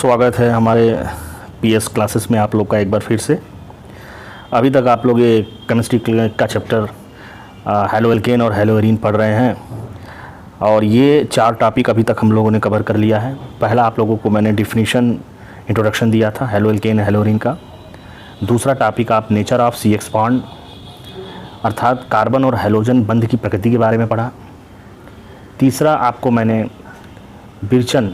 स्वागत है हमारे पीएस क्लासेस में आप लोग का एक बार फिर से। अभी तक आप लोग ये केमिस्ट्री का चैप्टर हेलो एल्केन और हेलो एरीन पढ़ रहे हैं और ये 4 टॉपिक अभी तक हम लोगों ने कवर कर लिया है। पहला आप लोगों को मैंने डिफिनीशन इंट्रोडक्शन दिया था हेलो एल्केन हेलो एरीन का। दूसरा टॉपिक आप nature of C X bond अर्थात कार्बन और हेलोजन बंध की प्रकृति के बारे में पढ़ा। तीसरा आपको मैंने बिरचन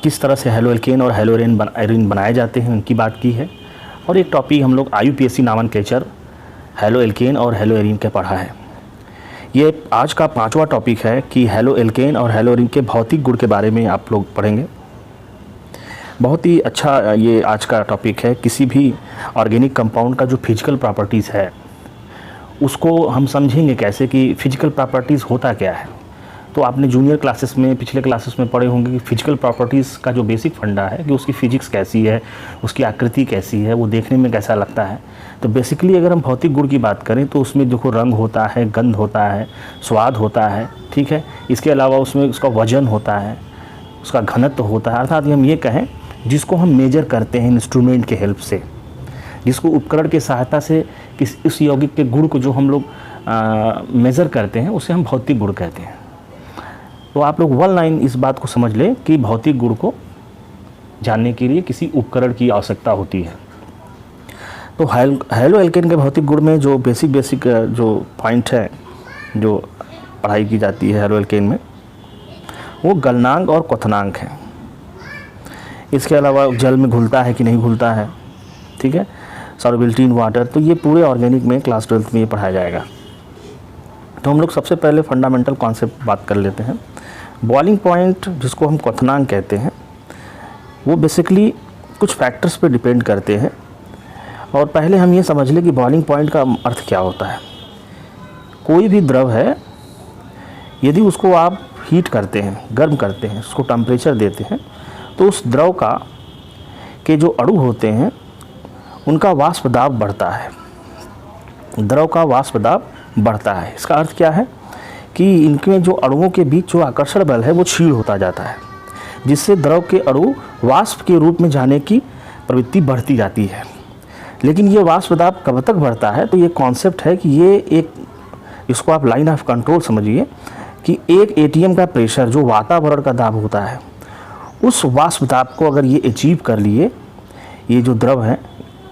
किस तरह से हेलो एल्केन और हेलो एरीन बनाए जाते हैं उनकी बात की है। और एक टॉपिक हम लोग IUPAC नॉमेनक्लेचर हेलो एल्केन और हेलो एरीन के पढ़ा है। ये आज का 5वां टॉपिक है कि हेलो एल्केन और हेलो एरीन के भौतिक गुण के बारे में आप लोग पढ़ेंगे। बहुत ही अच्छा ये आज का टॉपिक है। किसी भी ऑर्गेनिक कंपाउंड का जो फिजिकल प्रॉपर्टीज़ है उसको हम समझेंगे कैसे कि फिजिकल प्रॉपर्टीज़ होता क्या है। तो आपने जूनियर क्लासेस में पिछले क्लासेस में पढ़े होंगे कि फिजिकल प्रॉपर्टीज़ का जो बेसिक फंडा है कि उसकी फिजिक्स कैसी है, उसकी आकृति कैसी है, वो देखने में कैसा लगता है। तो बेसिकली अगर हम भौतिक गुण की बात करें तो उसमें देखो रंग होता है, गंध होता है, स्वाद होता है, ठीक है। इसके अलावा उसमें उसका वजन होता है, उसका घनत्व होता है। अर्थात हम ये कहें जिसको हम मेजर करते हैं इंस्ट्रूमेंट के हेल्प से, जिसको उपकरण की सहायता से उस यौगिक के गुण को जो हम लोग मेज़र करते हैं उसे हम भौतिक गुण कहते हैं। तो आप लोग 1 लाइन इस बात को समझ लें कि भौतिक गुण को जानने के लिए किसी उपकरण की आवश्यकता होती है। तो हेलो एल्केन के भौतिक गुण में जो बेसिक जो पॉइंट है जो पढ़ाई की जाती है हेलो एल्केन में वो गलनांक और क्वथनांक है। इसके अलावा जल में घुलता है कि नहीं घुलता है, ठीक है, सॉल्युबिलिटी इन वाटर। तो ये पूरे ऑर्गेनिक में क्लास 12th में ये पढ़ाया जाएगा। तो हम लोग सबसे पहले फंडामेंटल कॉन्सेप्ट बात कर लेते हैं। बॉइलिंग पॉइंट जिसको हम क्वथनांक कहते हैं वो बेसिकली कुछ फैक्टर्स पे डिपेंड करते हैं। और पहले हम ये समझ लें कि बॉइलिंग पॉइंट का अर्थ क्या होता है। कोई भी द्रव है यदि उसको आप हीट करते हैं, गर्म करते हैं, उसको टेम्परेचर देते हैं तो उस द्रव का के जो अणु होते हैं उनका वाष्प दाब बढ़ता है, द्रव का वाष्प दाब बढ़ता है। इसका अर्थ क्या है कि इनके जो अणुओं के बीच जो आकर्षण बल है वो क्षीण होता जाता है, जिससे द्रव के अणु वाष्प के रूप में जाने की प्रवृत्ति बढ़ती जाती है। लेकिन ये वाष्प दाब कब तक बढ़ता है, तो ये कॉन्सेप्ट है कि ये एक इसको आप लाइन ऑफ कंट्रोल समझिए कि एक ATM का प्रेशर जो वातावरण का दाब होता है उस वाष्प दाब को अगर ये अचीव कर लिए, ये जो द्रव है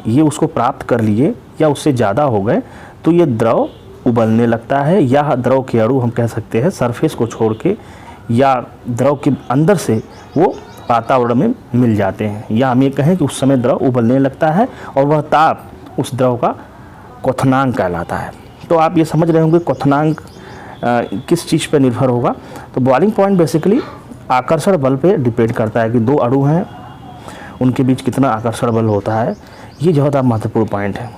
ये उसको प्राप्त कर लिए या उससे ज़्यादा हो गए तो ये द्रव उबलने लगता है, या द्रव के अणु हम कह सकते हैं सरफेस को छोड़ के या द्रव के अंदर से वो वातावरण में मिल जाते हैं, या हम ये कहें कि उस समय द्रव उबलने लगता है और वह ताप उस द्रव का क्वथनांक कहलाता है। तो आप ये समझ रहे होंगे क्वथनांक किस चीज़ पर निर्भर होगा। तो बॉइलिंग पॉइंट बेसिकली आकर्षण बल पे डिपेंड करता है कि 2 अणु हैं उनके बीच कितना आकर्षण बल होता है। ये बहुत महत्वपूर्ण पॉइंट है।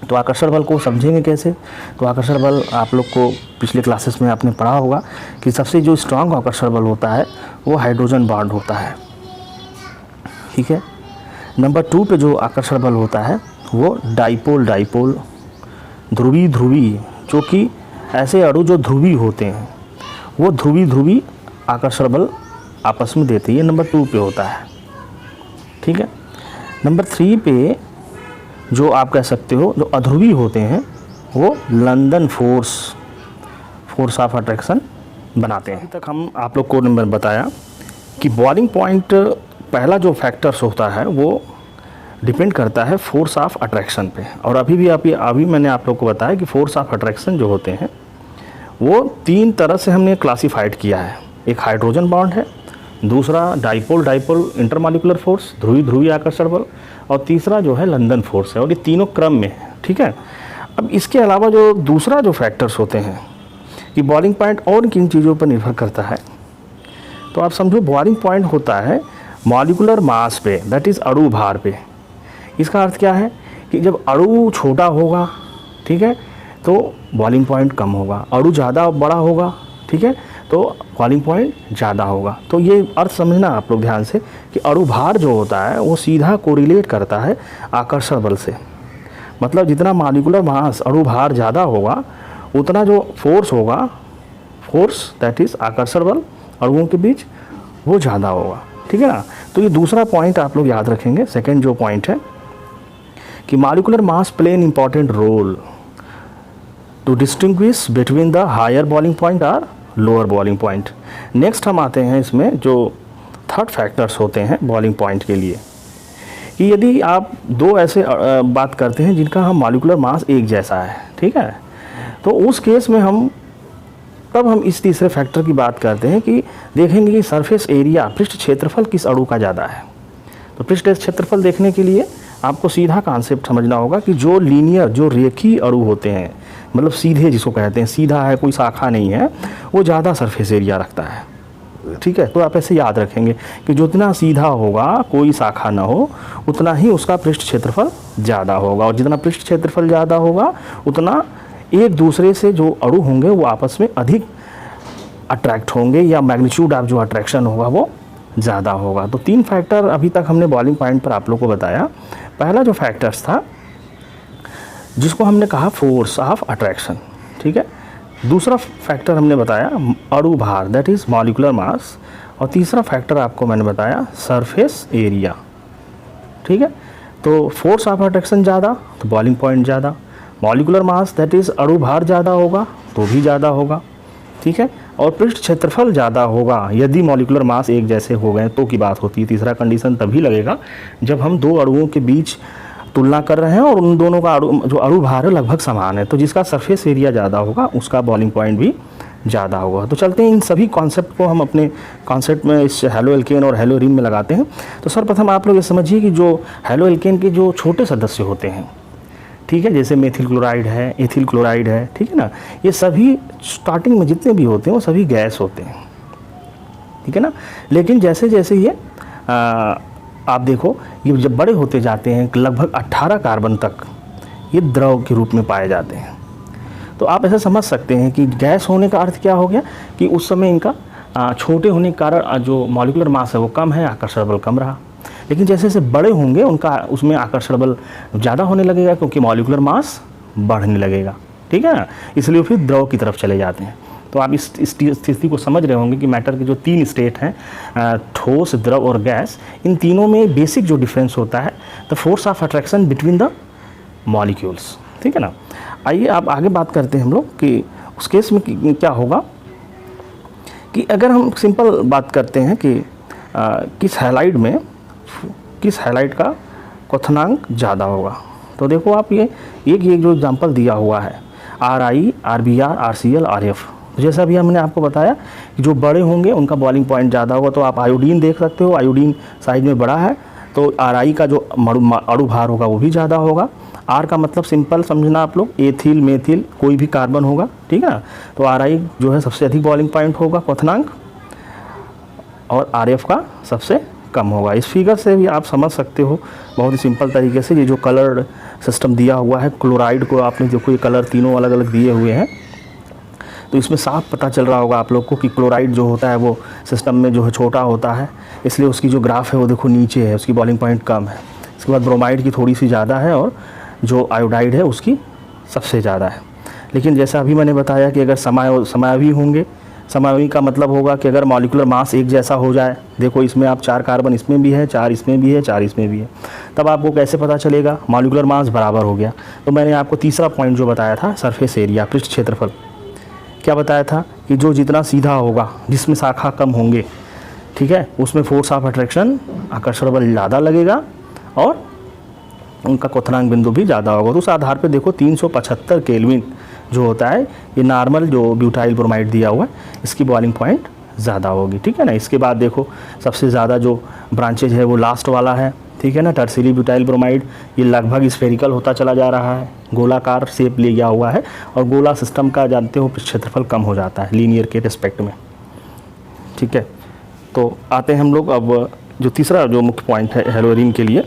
तो आकर्षण बल को समझेंगे कैसे। तो आकर्षण बल आप लोग को पिछले क्लासेस में आपने पढ़ा होगा कि सबसे जो स्ट्रांग आकर्षण बल होता है वो हाइड्रोजन बॉन्ड होता है, ठीक है। नंबर 2 पे जो आकर्षण बल होता है वो डाइपोल ध्रुवी जो कि ऐसे अणु जो ध्रुवी होते हैं वो ध्रुवी आकर्षण बल आपस में देते हैं। ये नंबर 2 पे होता है, ठीक है। नंबर 3 पे जो आप कह सकते हो जो अध्रुवी होते हैं वो लंदन फोर्स ऑफ अट्रैक्शन बनाते हैं। अभी तक हम आप लोग को नंबर बताया कि बॉइलिंग पॉइंट पहला जो फैक्टर्स होता है वो डिपेंड करता है फोर्स ऑफ अट्रैक्शन पे। और अभी मैंने आप लोग को बताया कि फोर्स ऑफ अट्रैक्शन जो होते हैं वो 3 तरह से हमने क्लासीफाइड किया है। एक हाइड्रोजन बॉन्ड है, दूसरा डाइपोल इंटरमॉलिक्यूलर फोर्स ध्रुवी आकर्षण बल, और तीसरा जो है लंदन फोर्स है। और ये तीनों क्रम में है, ठीक है। अब इसके अलावा जो दूसरा जो फैक्टर्स होते हैं कि बॉइलिंग पॉइंट और किन चीज़ों पर निर्भर करता है। तो आप समझो बॉइलिंग पॉइंट होता है मॉलिक्यूलर मास पे, दैट इज़ अणु भार पे। इसका अर्थ क्या है कि जब अणु छोटा होगा, ठीक है, तो बॉइलिंग पॉइंट कम होगा, अणु ज़्यादा बड़ा होगा, ठीक है, तो बॉइलिंग पॉइंट ज़्यादा होगा। तो ये अर्थ समझना आप लोग ध्यान से कि अणु भार जो होता है वो सीधा कोरिलेट करता है आकर्षण बल से। मतलब जितना मॉलिक्यूलर मास अणु भार ज़्यादा होगा उतना जो फोर्स होगा, फोर्स दैट इज़ आकर्षण बल अणुओं के बीच, वो ज़्यादा होगा, ठीक है ना। तो ये दूसरा पॉइंट आप लोग याद रखेंगे। सेकेंड जो पॉइंट है कि molecular mass play an important role to distinguish between the higher boiling point और लोअर बॉइलिंग पॉइंट। नेक्स्ट हम आते हैं इसमें जो थर्ड फैक्टर्स होते हैं बॉइलिंग पॉइंट के लिए, कि यदि आप दो ऐसे बात करते हैं जिनका हम मॉलिक्यूलर मास एक जैसा है, ठीक है, तो उस केस में हम इस तीसरे फैक्टर की बात करते हैं कि देखेंगे कि सरफेस एरिया, पृष्ठ क्षेत्रफल किस अणु का ज़्यादा है। तो पृष्ठ क्षेत्रफल देखने के लिए आपको सीधा कॉन्सेप्ट समझना होगा कि जो लीनियर, जो रेखीय अणु होते हैं, मतलब सीधे जिसको कहते हैं, सीधा है, कोई शाखा नहीं है, वो ज़्यादा सरफेस एरिया रखता है, ठीक है। तो आप ऐसे याद रखेंगे कि जितना सीधा होगा, कोई शाखा ना हो, उतना ही उसका पृष्ठ क्षेत्रफल ज़्यादा होगा, और जितना पृष्ठ क्षेत्रफल ज़्यादा होगा उतना एक दूसरे से जो अणु होंगे वो आपस में अधिक अट्रैक्ट होंगे, या मैग्नीट्यूड ऑफ जो अट्रैक्शन होगा वो ज़्यादा होगा। तो 3 फैक्टर अभी तक हमने बॉइलिंग पॉइंट पर आप लोग को बताया। पहला जो फैक्टर्स था जिसको हमने कहा फोर्स ऑफ अट्रैक्शन, ठीक है। दूसरा फैक्टर हमने बताया अणु भार, दैट इज़ मॉलिक्यूलर मास, और तीसरा फैक्टर आपको मैंने बताया सरफेस एरिया, ठीक है। तो फोर्स ऑफ अट्रैक्शन ज़्यादा तो बॉइलिंग पॉइंट ज़्यादा, मॉलिक्यूलर मास दैट इज़ अणु भार ज़्यादा होगा तो भी ज़्यादा होगा, ठीक है, और पृष्ठ क्षेत्रफल ज़्यादा होगा यदि मॉलिक्यूलर मास एक जैसे हो गए तो की बात होती है। तीसरा कंडीशन तभी लगेगा जब हम दो अणुओं के बीच तुलना कर रहे हैं और उन दोनों का जो अणु भार है लगभग समान है, तो जिसका सरफेस एरिया ज़्यादा होगा उसका बॉइलिंग पॉइंट भी ज़्यादा होगा। तो चलते हैं इन सभी कॉन्सेप्ट को हम अपने कॉन्सेप्ट में इस हेलो एल्केन और हेलो एरीन में लगाते हैं। तो सर्वप्रथम आप लोग ये समझिए कि जो हेलो एल्केन के जो छोटे सदस्य होते हैं, ठीक है, जैसे मेथिल क्लोराइड है, एथिल क्लोराइड है, ठीक है ना, ये सभी स्टार्टिंग में जितने भी होते हैं वो सभी गैस होते हैं, ठीक है ना। लेकिन जैसे जैसे ये आप देखो ये जब बड़े होते जाते हैं लगभग 18 कार्बन तक ये द्रव के रूप में पाए जाते हैं। तो आप ऐसा समझ सकते हैं कि गैस होने का अर्थ क्या हो गया कि उस समय इनका छोटे होने के कारण जो मॉलिक्यूलर मास है वो कम है, आकर्षण बल कम रहा। लेकिन जैसे जैसे बड़े होंगे उनका उसमें आकर्षण बल ज़्यादा होने लगेगा क्योंकि मॉलिक्यूलर मास बढ़ने लगेगा, ठीक है ना, इसलिए फिर द्रव की तरफ चले जाते हैं। तो आप इस स्थिति को समझ रहे होंगे कि मैटर के जो 3 स्टेट हैं, ठोस, द्रव और गैस, इन तीनों में बेसिक जो डिफरेंस होता है the force of attraction between the molecules, ठीक है ना। आइए आप आगे बात करते हैं हम लोग कि उस केस में क्या होगा कि अगर हम सिंपल बात करते हैं कि किस हैलाइड का क्वथनांक ज़्यादा होगा। तो देखो आप ये जो एग्जांपल दिया हुआ है RI, RBr, RCl, RF, जैसा भी हमने आपको बताया कि जो बड़े होंगे उनका बॉइलिंग पॉइंट ज़्यादा होगा। तो आप आयोडीन देख सकते हो, आयोडीन साइज में बड़ा है तो RI का जो अणु भार होगा वो भी ज़्यादा होगा। R का मतलब सिंपल समझना आप लोग, एथिल, मेथिल, कोई भी कार्बन होगा, ठीक है ना। तो RI जो है सबसे अधिक बॉइलिंग पॉइंट होगा क्वथनांक, और RF का सबसे कम होगा। इस फिगर से भी आप समझ सकते हो बहुत ही सिंपल तरीके से। ये जो कलर सिस्टम दिया हुआ है क्लोराइड को, आपने देखो ये कलर तीनों अलग अलग दिए हुए हैं, तो इसमें साफ पता चल रहा होगा आप लोग को कि क्लोराइड जो होता है वो सिस्टम में जो है छोटा होता है, इसलिए उसकी जो ग्राफ है वो देखो नीचे है, उसकी बॉइलिंग पॉइंट कम है। इसके बाद ब्रोमाइड की थोड़ी सी ज़्यादा है और जो आयोडाइड है उसकी सबसे ज़्यादा है। लेकिन जैसा अभी मैंने बताया कि अगर समावी होंगे, समावी का मतलब होगा कि अगर मॉलिक्यूलर मास एक जैसा हो जाए, देखो इसमें आप 4 कार्बन इसमें भी है, 4 इसमें भी है, 4 इसमें भी है, तब आपको कैसे पता चलेगा मॉलिक्यूलर मास बराबर हो गया। तो मैंने आपको तीसरा पॉइंट जो बताया था सरफेस एरिया, पृष्ठ क्षेत्रफल, क्या बताया था कि जो जितना सीधा होगा, जिसमें शाखा कम होंगे, ठीक है, उसमें फोर्स ऑफ अट्रैक्शन, आकर्षण बल ज़्यादा लगेगा और उनका क्वथनांक बिंदु भी ज़्यादा होगा। तो उस आधार पर देखो 375 केल्विन जो होता है, ये नॉर्मल जो ब्यूटाइल ब्रोमाइड दिया हुआ है, इसकी बॉइलिंग पॉइंट ज़्यादा होगी, ठीक है ना। इसके बाद देखो सबसे ज़्यादा जो ब्रांचेज है वो लास्ट वाला है, ठीक है ना, टर्शियरी ब्यूटाइल ब्रोमाइड। ये लगभग स्फेरिकल होता चला जा रहा है, गोलाकार शेप ले गया हुआ है, और गोला सिस्टम का जानते हो क्षेत्रफल कम हो जाता है लीनियर के रिस्पेक्ट में, ठीक है। तो आते हैं हम लोग अब जो तीसरा जो मुख्य पॉइंट है हेलो एरीन के लिए।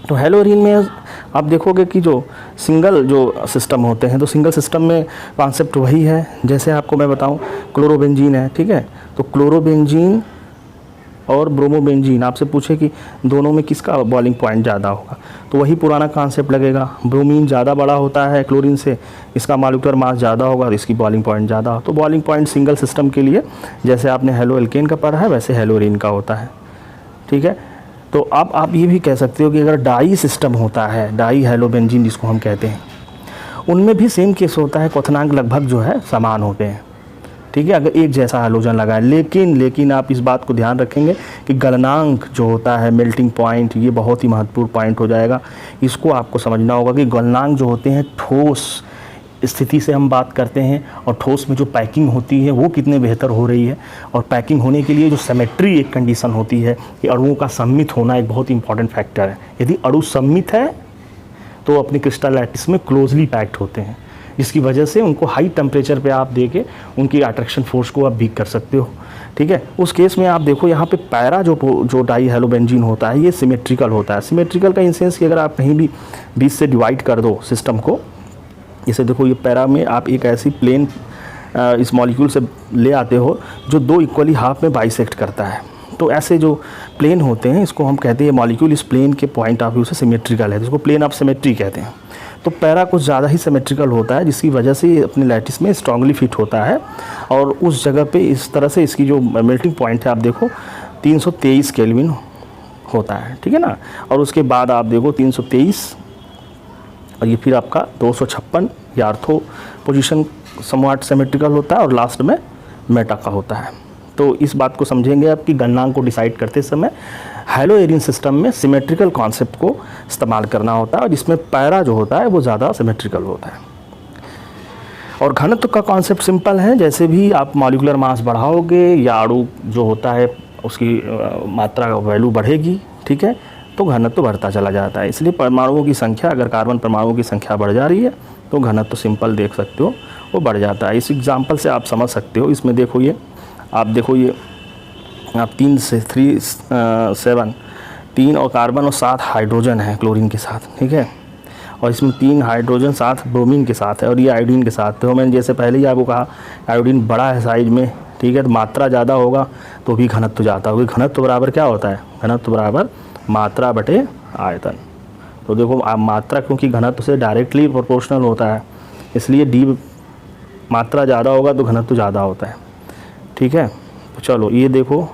तो हेलो एरीन में आप देखोगे कि जो सिंगल जो सिस्टम होते हैं, तो सिंगल सिस्टम में कॉन्सेप्ट वही है। जैसे आपको मैं बताऊं क्लोरोबेंजीन है, ठीक है, तो क्लोरोबेंजीन और ब्रोमोबेंजीन, आपसे पूछे कि दोनों में किसका बॉइलिंग पॉइंट ज़्यादा होगा, तो वही पुराना कॉन्सेप्ट लगेगा। ब्रोमीन ज़्यादा बड़ा होता है क्लोरीन से, इसका मॉलिक्यूलर मास ज़्यादा होगा और इसकी बॉइलिंग पॉइंट ज़्यादा हो। तो बॉइलिंग पॉइंट सिंगल सिस्टम के लिए जैसे आपने हेलो एल्केन का पढ़ा है वैसे हेलो एरीन का होता है, ठीक है। तो अब आप ये भी कह सकते हो कि अगर डाई सिस्टम होता है, डाई हेलोबेंजीन जिसको हम कहते हैं, उनमें भी सेम केस होता है, क्वथनांक लगभग जो है समान होते हैं, ठीक है, अगर एक जैसा हाइड्रोजन लगा है। लेकिन आप इस बात को ध्यान रखेंगे कि गलनांक जो होता है, मेल्टिंग पॉइंट, ये बहुत ही महत्वपूर्ण पॉइंट हो जाएगा। इसको आपको समझना होगा कि गलनांक जो होते हैं ठोस स्थिति से हम बात करते हैं, और ठोस में जो पैकिंग होती है वो कितने बेहतर हो रही है, और पैकिंग होने के लिए जो सिमेट्री एक कंडीशन होती है कि अणुओं का सम्मित होना एक बहुत इंपॉर्टेंट फैक्टर है। यदि अणु सम्मित है तो अपने क्रिस्टल लैटिस में क्लोजली पैक्ड होते हैं, जिसकी वजह से उनको हाई टेम्परेचर पे आप देके उनकी अट्रैक्शन फोर्स को आप वीक कर सकते हो, ठीक है। उस केस में आप देखो यहाँ पे पैरा जो डाई हेलोबेंजीन होता है ये सिमेट्रिकल होता है। सिमेट्रिकल का इन सेंस कि अगर आप कहीं भी बीच से डिवाइड कर दो सिस्टम को, जैसे देखो ये पैरा में आप एक ऐसी प्लेन इस मॉलिक्यूल से ले आते हो जो दो इक्वली हाफ में बाइसेक्ट करता है, तो ऐसे जो प्लेन होते हैं इसको हम कहते हैं मॉलिक्यूल इस प्लेन के पॉइंट ऑफ व्यू से सिमेट्रिकल है, जिसको प्लेन ऑफ सिमेट्री कहते हैं। तो पैरा कुछ ज़्यादा ही सिमेट्रिकल होता है, जिसकी वजह से ये अपने लैटिस में स्ट्रांगली फिट होता है, और उस जगह पे इस तरह से इसकी जो मेल्टिंग पॉइंट है आप देखो 323 केल्विन होता है, ठीक है ना। और उसके बाद आप देखो 323 और ये फिर आपका 256 ये आर्थो पोजीशन समवाट सिमेट्रिकल होता है, और लास्ट में मेटा का होता है। तो इस बात को समझेंगे आप कि गलनांक को डिसाइड करते समय हेलो एरीन सिस्टम में सिमेट्रिकल कॉन्सेप्ट को इस्तेमाल करना होता है, और इसमें पैरा जो होता है वो ज़्यादा सिमेट्रिकल होता है। और घनत्व का कॉन्सेप्ट सिंपल है, जैसे भी आप मॉलिक्यूलर मास बढ़ाओगे या अणु जो होता है उसकी मात्रा का वैल्यू बढ़ेगी, ठीक है, तो घनत्व बढ़ता चला जाता है। इसलिए परमाणुओं की संख्या, अगर कार्बन परमाणुओं की संख्या बढ़ जा रही है तो घनत्व सिंपल देख सकते हो वो बढ़ जाता है। इस एग्जाम्पल से आप समझ सकते हो। इसमें देखो ये आप 3 से 7 3 और कार्बन और 7 हाइड्रोजन है क्लोरीन के साथ, ठीक है, और इसमें 3 हाइड्रोजन 7 ब्रोमीन के साथ है, और ये आयोडीन के साथ। तो मैंने जैसे पहले ही आपको कहा आयोडीन बड़ा है साइज में, ठीक है, तो मात्रा ज़्यादा होगा तो भी घनत्व ज़्यादा होगा। घनत्व बराबर क्या होता है, घनत्व बराबर मात्रा बटे आयतन। तो देखो आप मात्रा क्योंकि घनत्व से डायरेक्टली प्रोपोर्शनल होता है, इसलिए डी मात्रा ज़्यादा होगा तो घनत्व ज़्यादा होता है, ठीक है। तो चलो ये देखो,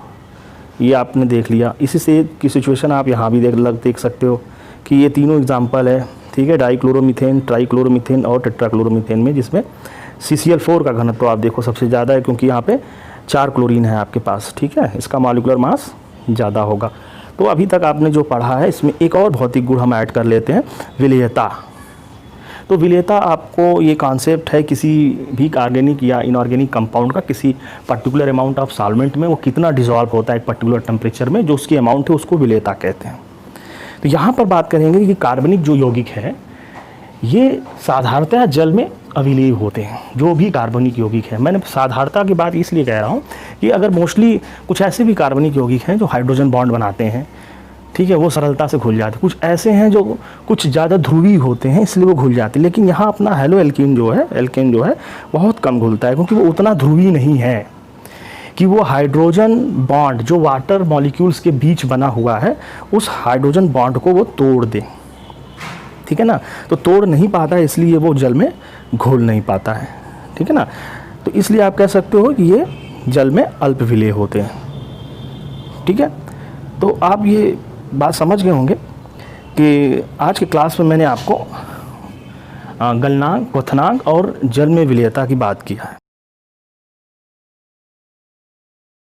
ये आपने देख लिया। इसी से की सिचुएशन आप यहाँ भी देख सकते हो कि ये तीनों एग्जांपल है, ठीक है, डाइक्लोरोमीथेन, ट्राइक्लोरोमीथेन और टेट्राक्लोरोमीथेन में, जिसमें CCl4 का घनत्व आप देखो सबसे ज़्यादा है, क्योंकि यहाँ पे 4 क्लोरीन है आपके पास, ठीक है, इसका मॉलिक्यूलर मास ज़्यादा होगा। तो अभी तक आपने जो पढ़ा है इसमें एक और भौतिक गुण हम ऐड कर लेते हैं, विलेयता। तो विलेयता आपको ये कॉन्सेप्ट है किसी भी ऑर्गेनिक या इनऑर्गेनिक कंपाउंड का किसी पर्टिकुलर अमाउंट ऑफ सॉल्वेंट में वो कितना डिसॉल्व होता है एक पर्टिकुलर टेम्परेचर में, जो उसकी अमाउंट है उसको विलेयता कहते हैं। तो यहाँ पर बात करेंगे कि कार्बनिक जो यौगिक है ये साधारणतः जल में अविलेय होते हैं, जो भी कार्बनिक यौगिक है। मैंने साधारणता की बात इसलिए कह रहा हूँ कि अगर मोस्टली कुछ ऐसे भी कार्बनिक यौगिक हैं जो हाइड्रोजन बॉन्ड बनाते हैं, ठीक है, वो सरलता से घुल जाते हैं। कुछ ऐसे हैं जो कुछ ज़्यादा ध्रुवीय होते हैं इसलिए वो घुल जाते हैं। लेकिन यहाँ अपना हेलो एल्केन जो है बहुत कम घुलता है, क्योंकि वो उतना ध्रुवीय नहीं है कि वो हाइड्रोजन बॉन्ड जो वाटर मॉलिक्यूल्स के बीच बना हुआ है उस हाइड्रोजन बॉन्ड को वो तोड़ दे, ठीक है ना। तो तोड़ नहीं पाता है, इसलिए वो जल में घुल नहीं पाता है, ठीक है ना। तो इसलिए आप कह सकते हो कि ये जल में अल्प विलेय होते हैं, ठीक है। तो आप ये बात समझ गए होंगे कि आज के क्लास में मैंने आपको गलनांक, क्वथनांक और जल में विलेयता की बात किया है।